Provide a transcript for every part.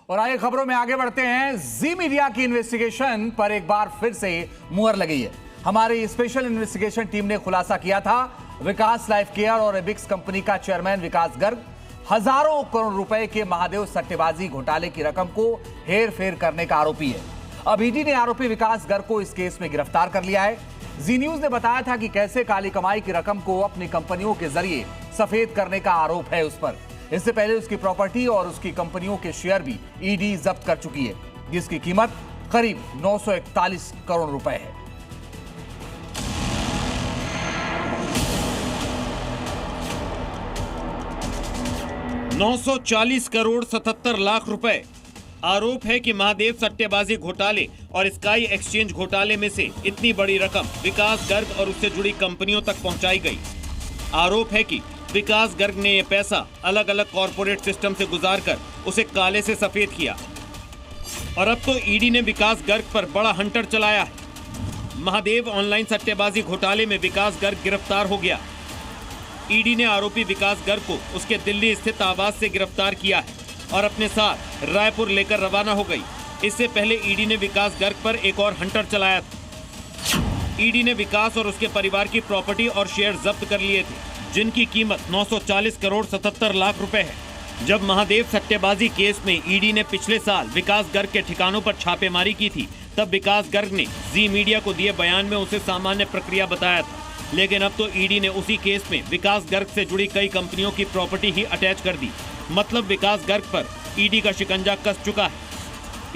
और आगे खबरों में आगे बढ़ते हैं। जी मीडिया की इन्वेस्टिगेशन पर एक बार फिर से मुहर लगी है। हमारी स्पेशल इन्वेस्टिगेशन टीम ने खुलासा किया था, विकास लाइफ केयर और एबिक्स कंपनी का चेयरमैन विकास गर्ग हजारों करोड़ रुपए के महादेव सट्टेबाजी घोटाले की रकम को हेर फेर करने का आरोपी है। अब ईडी ने आरोपी विकास गर्ग को इस केस में गिरफ्तार कर लिया है। जी न्यूज ने बताया था कि कैसे काली कमाई की रकम को अपनी कंपनियों के जरिए सफेद करने का आरोप है उस पर। इससे पहले उसकी प्रॉपर्टी और उसकी कंपनियों के शेयर भी ईडी जब्त कर चुकी है, जिसकी कीमत करीब 941 करोड़ रुपए है। $940 करोड़ 77 लाख रुपए। आरोप है कि महादेव सट्टेबाजी घोटाले और स्काई एक्सचेंज घोटाले में से इतनी बड़ी रकम विकास गर्ग और उससे जुड़ी कंपनियों तक पहुंचाई गई। आरोप है कि विकास गर्ग ने यह पैसा अलग अलग कॉरपोरेट सिस्टम से गुजारकर उसे काले से सफेद किया। और अब तो ईडी ने विकास गर्ग पर बड़ा हंटर चलाया है। महादेव ऑनलाइन सट्टेबाजी घोटाले में विकास गर्ग गिरफ्तार हो गया। ईडी ने आरोपी विकास गर्ग को उसके दिल्ली स्थित आवास से गिरफ्तार किया है और अपने साथ रायपुर लेकर रवाना हो गई। इससे पहले ईडी ने विकास गर्ग पर एक और हंटर चलाया था। ईडी ने विकास और उसके परिवार की प्रॉपर्टी और शेयर जब्त कर लिए थे, जिनकी कीमत 940 करोड़ 77 लाख रुपए है। जब महादेव सट्टेबाजी केस में ईडी ने पिछले साल विकास गर्ग के ठिकानों पर छापेमारी की थी, तब विकास गर्ग ने जी मीडिया को दिए बयान में उसे सामान्य प्रक्रिया बताया था। लेकिन अब तो ईडी ने उसी केस में विकास गर्ग से जुड़ी कई कंपनियों की प्रॉपर्टी ही अटैच कर दी। मतलब विकास गर्ग पर ईडी का शिकंजा कस चुका है।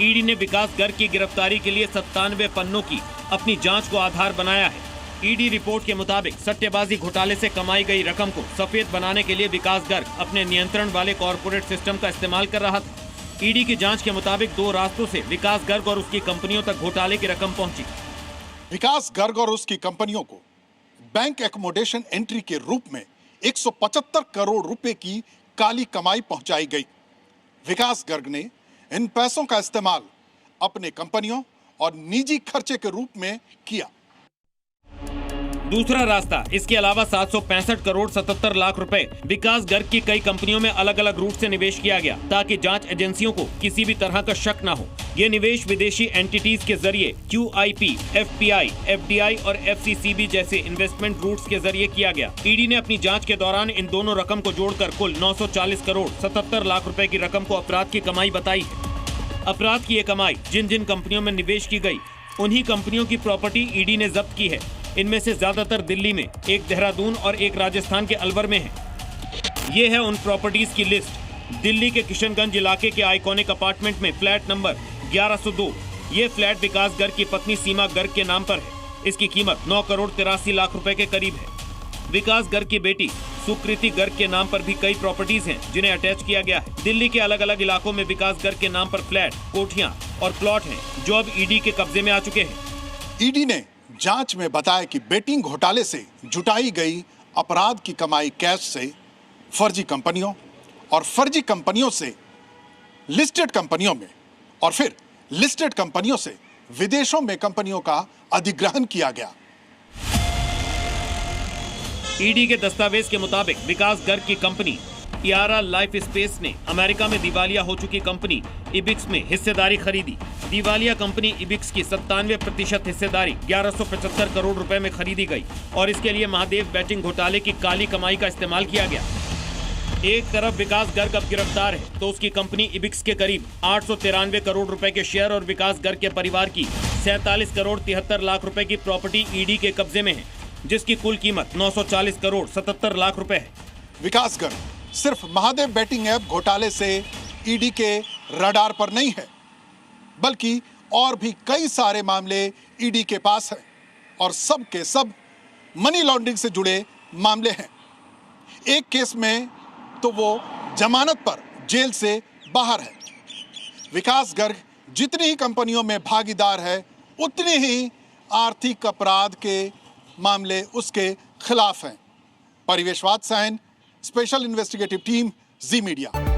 ईडी ने विकास गर्ग की गिरफ्तारी के लिए 97 पन्नों की अपनी जांच को आधार बनाया है। ईडी रिपोर्ट के मुताबिक सट्टेबाजी घोटाले से कमाई गई रकम को सफेद बनाने के लिए विकास गर्ग अपने नियंत्रण वाले कॉरपोरेट सिस्टम का इस्तेमाल कर रहा था। ईडी की जांच के मुताबिक 2 रास्तों से विकास गर्ग और उसकी कंपनियों तक घोटाले की रकम पहुंची। विकास गर्ग और उसकी कंपनियों को बैंक एकोमोडेशन एंट्री के रूप में 175 करोड़ रुपए की काली कमाई पहुंचाई गई। विकास गर्ग ने इन पैसों का इस्तेमाल अपने कंपनियों और निजी खर्चे के रूप में किया। दूसरा रास्ता, इसके अलावा 765 करोड़ 77 लाख रुपए विकास गर्ग की कई कंपनियों में अलग अलग रूट से निवेश किया गया, ताकि जांच एजेंसियों को किसी भी तरह का शक न हो। ये निवेश विदेशी एंटिटीज के जरिए QIP, FPI, FDI और FCCB जैसे इन्वेस्टमेंट रूट्स के जरिए किया गया। ईडी ने अपनी जांच के दौरान इन दोनों रकम को जोड़कर कुल 940 करोड़ 77 लाख रुपए की रकम को अपराध की कमाई बताई है। अपराध की ये कमाई जिन जिन कंपनियों में निवेश की गई, उन्हीं कंपनियों की प्रॉपर्टी ईडी ने जब्त की है। इनमें से ज्यादातर दिल्ली में, एक देहरादून और एक राजस्थान के अलवर में है। ये है उन प्रॉपर्टीज की लिस्ट। दिल्ली के किशनगंज इलाके के आइकॉनिक अपार्टमेंट में फ्लैट नंबर 1102। ये फ्लैट विकास गर्ग की पत्नी सीमा गर्ग के नाम पर है। इसकी कीमत 9 करोड़ 83 लाख रुपए के करीब है। विकास गर्ग की बेटी सुकृति गर्ग के नाम पर भी कई प्रॉपर्टीज हैं, जिन्हें अटैच किया गया है। दिल्ली के अलग अलग इलाकों में विकास गर्ग के नाम पर फ्लैट, कोठियां और प्लॉट हैं, जो अब ईडी के कब्जे में आ चुके हैं। ईडी ने जांच में बताया कि बेटिंग घोटाले से जुटाई गई अपराध की कमाई कैश से फर्जी कंपनियों और फर्जी कंपनियों से लिस्टेड कंपनियों में और फिर लिस्टेड कंपनियों से विदेशों में कंपनियों का अधिग्रहण किया गया। ईडी के दस्तावेज के मुताबिक विकास गर्ग की कंपनी इयारा लाइफ स्पेस ने अमेरिका में दिवालिया हो चुकी कंपनी इबिक्स में हिस्सेदारी खरीदी। दिवालिया कंपनी इबिक्स की 97% हिस्सेदारी 1175 करोड़ रुपए में खरीदी गई और इसके लिए महादेव बैटिंग घोटाले की काली कमाई का इस्तेमाल किया गया। एक तरफ विकास गर्ग अब गिरफ्तार है, तो उसकी कंपनी इबिक्स के करीब 893 करोड़ रुपए के शेयर और विकास गर्ग के परिवार की 47 करोड़ 73 लाख रुपए की प्रॉपर्टी ईडी के कब्जे में है, जिसकी कुल कीमत 940 करोड़ 77 लाख रुपए है। विकास गर्ग सिर्फ महादेव बैटिंग ऐप घोटाले से ईडी के रडार पर नहीं है, बल्कि और भी कई सारे मामले ईडी के पास हैं और सब के सब मनी लॉन्ड्रिंग से जुड़े मामले हैं। एक केस में तो वो जमानत पर जेल से बाहर है। विकास गर्ग जितनी ही कंपनियों में भागीदार है, उतनी ही आर्थिक अपराध के मामले उसके खिलाफ हैं। परिवेश वात्स्यायन, स्पेशल इन्वेस्टिगेटिव टीम, जी मीडिया।